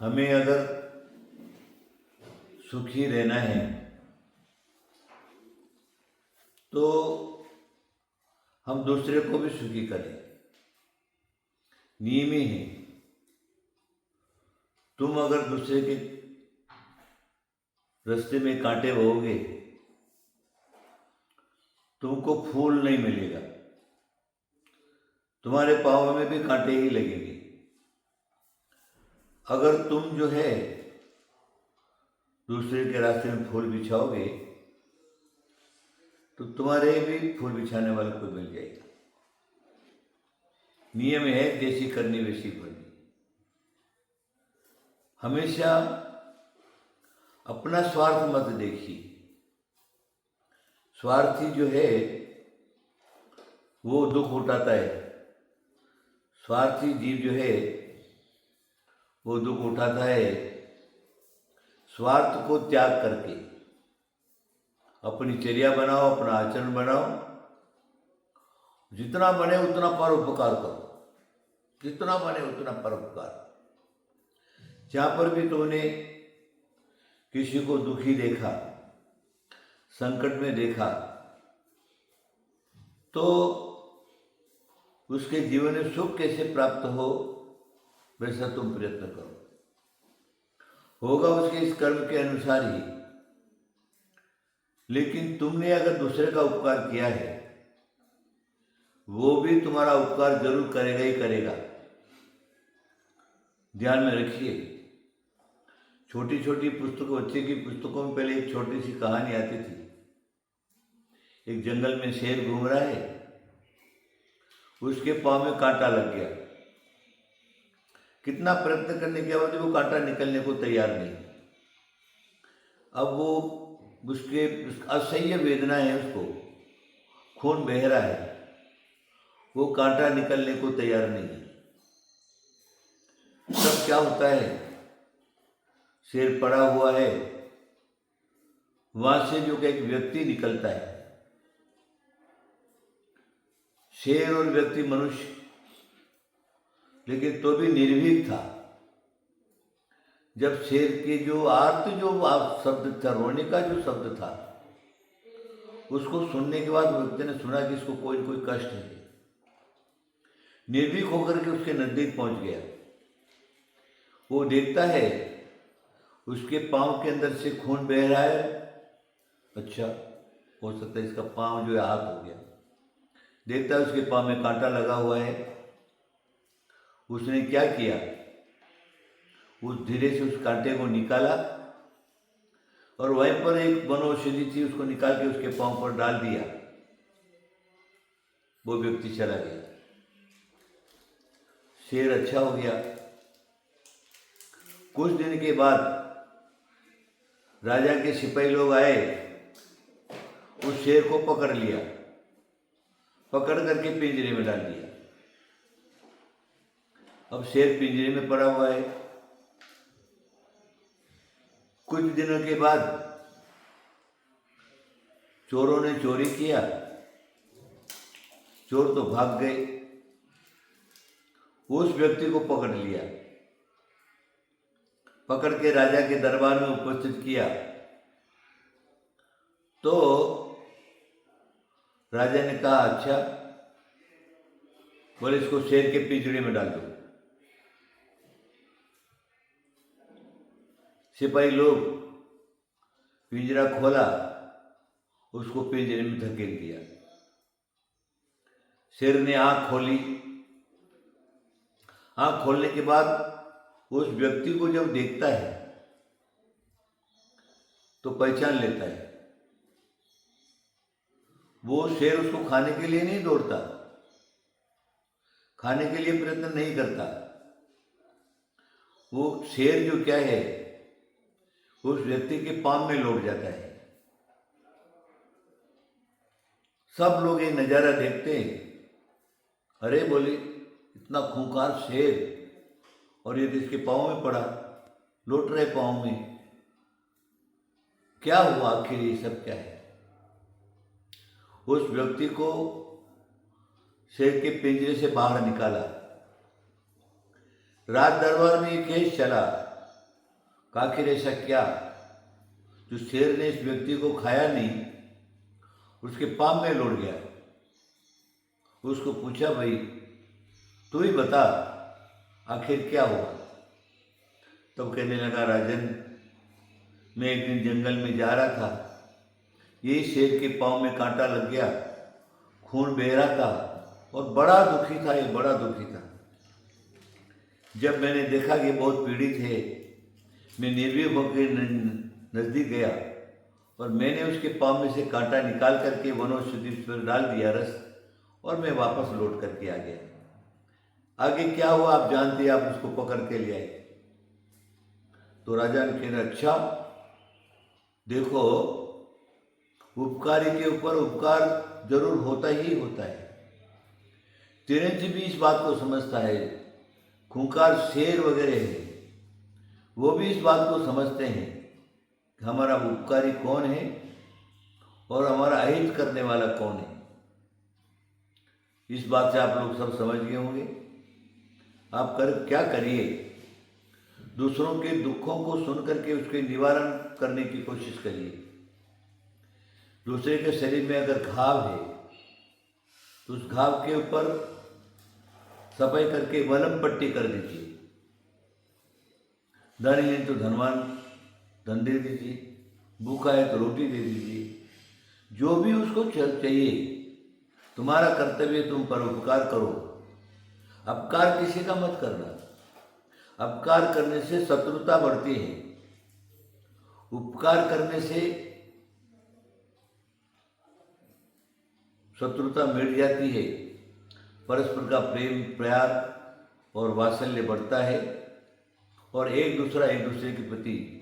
हमें अगर सुखी रहना है तो हम दूसरे को भी सुखी करें। नियम ही है। तुम अगर दूसरे के रास्ते में कांटे बोओगे तुमको फूल नहीं मिलेगा, तुम्हारे पाँव में भी कांटे ही लगेंगे। अगर तुम जो है दूसरे के रास्ते में फूल बिछाओगे तो तुम्हारे भी फूल बिछाने वाले को मिल जाएगा। नियम है जैसी करनी वैसी भरनी। हमेशा अपना स्वार्थ मत देखिए। स्वार्थी जो है वो दुख उठाता है। स्वार्थी जीव जो है वो दुख उठाता है। स्वार्थ को त्याग करके अपनी चर्या बनाओ, अपना आचरण बनाओ। जितना बने उतना परोपकार करो, जितना बने उतना परोपकार। जहाँ पर भी तुमने किसी को दुखी देखा, संकट में देखा, तो उसके जीवन में सुख कैसे प्राप्त हो वैसा तुम प्रयत्न करो। होगा उसके इस कर्म के अनुसार ही। लेकिन तुमने अगर दूसरे का उपकार किया है वो भी तुम्हारा उपकार जरूर करेगा ही करेगा। ध्यान में रखिए। छोटी छोटी पुस्तकों, बच्चे की पुस्तकों में पहले एक छोटी सी कहानी आती थी। एक जंगल में शेर घूम रहा है, उसके पाँव में कांटा लग गया। कितना प्रयत्न करने के बाद वो कांटा निकलने को तैयार नहीं। अब वो उसके असह्य वेदना है, उसको खून बह रहा है, वो कांटा निकलने को तैयार नहीं है। तब क्या होता है, शेर पड़ा हुआ है, वहां से जो एक व्यक्ति निकलता है। शेर और व्यक्ति मनुष्य, लेकिन तो भी निर्भीक था। जब शेर के जो आर्त जो शब्द था, रोने का जो शब्द था, उसको सुनने के बाद व्यक्ति ने सुना कि इसको कोई कोई कष्ट है। निर्भीक होकर के उसके नजदीक पहुंच गया। वो देखता है उसके पांव के अंदर से खून बह रहा है। अच्छा, हो सकता है इसका पांव जो है हाथ हो गया। देखता है उसके पांव में कांटा लगा हुआ है। उसने क्या किया, उस धीरे से उस कांटे को निकाला और वहीं पर एक वनौषधि थी, उसको निकाल के उसके पांव पर डाल दिया। वो व्यक्ति चला गया। शेर अच्छा हो गया। कुछ दिन के बाद राजा के सिपाही लोग आए, उस शेर को पकड़ लिया, पकड़ करके पिंजरे में डाल दिया। अब शेर पिंजरे में पड़ा हुआ है। कुछ दिनों के बाद चोरों ने चोरी किया। चोर तो भाग गए। उस व्यक्ति को पकड़ लिया, पकड़ के राजा के दरबार में उपस्थित किया। तो राजा ने कहा, अच्छा, बोले इसको शेर के पिंजरे में डाल दो। सिपाही लोग पिंजरा खोला, उसको पिंजरे में धकेल दिया। शेर ने आंख खोली। आंख खोलने के बाद उस व्यक्ति को जब देखता है तो पहचान लेता है। वो शेर उसको खाने के लिए नहीं दौड़ता, खाने के लिए प्रयत्न नहीं करता। वो शेर जो क्या है, उस व्यक्ति के पांव में लौट जाता है। सब लोग ये नजारा देखते हैं। अरे बोले, इतना खूंखार शेर और ये इसके पांव में पड़ा, लौट रहे पांव में, क्या हुआ आखिर, ये सब क्या है? उस व्यक्ति को शेर के पिंजरे से बाहर निकाला। राज दरबार में ये केस चला आखिर ऐसा क्या जो शेर ने इस व्यक्ति को खाया नहीं, उसके पाँव में लौट गया। उसको पूछा, भाई तू ही बता आखिर क्या हुआ। तब कहने लगा, राजन मैं एक दिन जंगल में जा रहा था, यही शेर के पाँव में कांटा लग गया, खून बह रहा था और बड़ा दुखी था, ये बड़ा दुखी था। जब मैंने देखा कि बहुत पीड़ित है, मैं निर्भीक होकर नज़दीक गया और मैंने उसके पाँव में से कांटा निकाल करके वनौषधि पर डाल दिया रस, और मैं वापस लौट करके आ गया। आगे क्या हुआ आप जानते हैं, आप उसको पकड़ के ले आए। तो राजा ने कहा, अच्छा देखो, उपकारी के ऊपर उपकार जरूर होता ही होता है। तिरंज भी इस बात को समझता है, खूंखार शेर वगैरह है, वो भी इस बात को समझते हैं कि हमारा उपकारी कौन है और हमारा अहित करने वाला कौन है। इस बात से आप लोग सब समझ गए होंगे। आप क्या करिए, दूसरों के दुखों को सुन करके उसके निवारण करने की कोशिश करिए। दूसरे के शरीर में अगर घाव है तो उस घाव के ऊपर सफाई करके मलम पट्टी कर दीजिए। धनी है तो धनवान धन दे दीजिए, भूखा है तो रोटी दे दीजिए। जो भी उसको चाहिए, तुम्हारा कर्तव्य तुम परोपकार करो। अपकार किसी का मत करना, अपकार करने से शत्रुता बढ़ती है, उपकार करने से शत्रुता मिट जाती है, परस्पर का प्रेम प्यार और वात्सल्य बढ़ता है और एक दूसरे के प्रति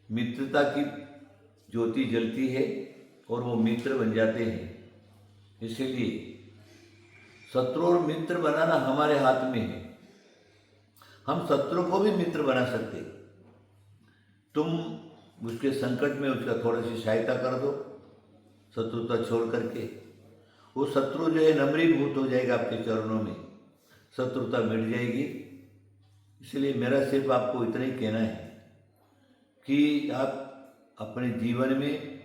मित्रता की ज्योति जलती है और वो मित्र बन जाते हैं। इसीलिए शत्रु और मित्र बनाना हमारे हाथ में है। हम शत्रु को भी मित्र बना सकते। तुम उसके संकट में उसका थोड़ी सी सहायता कर दो, शत्रुता छोड़ करके। वो शत्रु जो है नम्रीभूत हो जाएगा आपके चरणों में, शत्रुता मिट जाएगी। इसलिए मेरा सिर्फ आपको इतना ही कहना है कि आप अपने जीवन में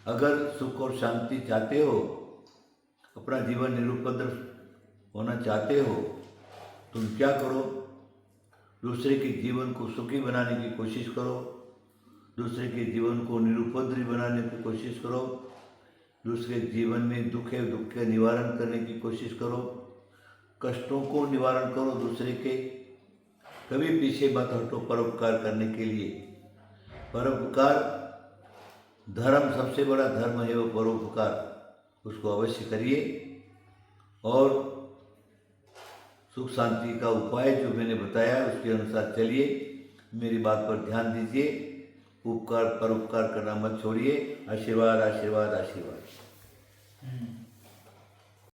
अगर सुख और शांति चाहते हो, अपना जीवन निरुपद्रव होना चाहते हो, तुम क्या करो, दूसरे के जीवन को सुखी बनाने की कोशिश करो, दूसरे के जीवन को निरुपद्रवी बनाने की कोशिश करो, दूसरे जीवन में दुख है दुख का निवारण करने की कोशिश करो, कष्टों को निवारण करो दूसरे के। कभी पीछे मत हटो परोपकार करने के लिए। परोपकार धर्म, सबसे बड़ा धर्म है वो परोपकार, उसको अवश्य करिए। और सुख शांति का उपाय जो मैंने बताया उसके अनुसार चलिए। मेरी बात पर ध्यान दीजिए, उपकार परोपकार करना मत छोड़िए। आशीर्वाद आशीर्वाद आशीर्वाद।